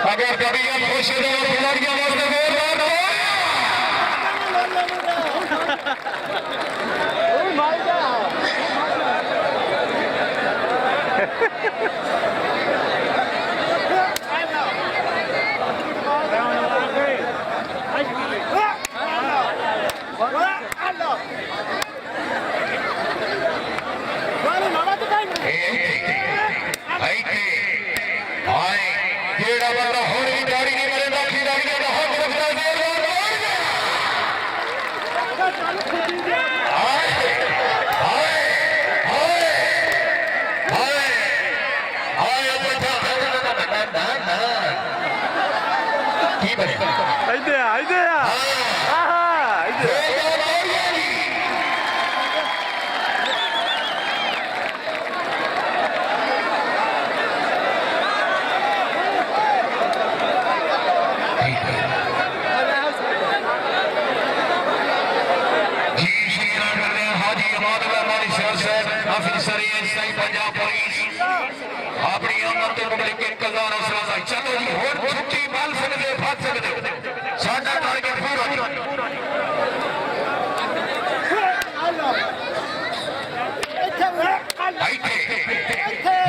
अगर कभी हम खुश खिलाड़ियां चलो जी होर छुट्टी माल सकते फस सकते साडा टारगेट पूरा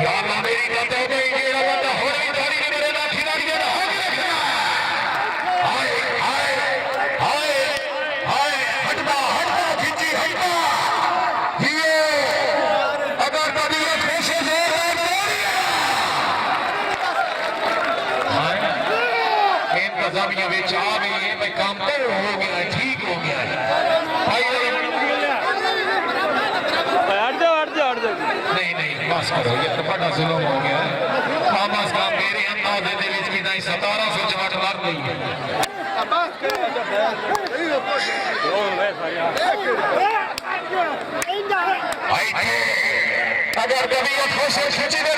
यार मेरी बात हो गई जेड़ा बंदा होर भी दाड़ी नहीं मेरा खिलाड़ी जेड़ा हो गया हाय हाय हाय हाय हटना हटना खिंची हटना ये अगर कभी ये खुशी दे इंतजामिया में आ गई है मैं काम तो हो गया है ठीक हो गया है भाई नहीं नहीं बस करो ये तो बड़ा जुल्म हो गया है बस काम मेरे अंदाजे दे विच की 1708 मार गई है अगर कभी ये खुश खिंची दे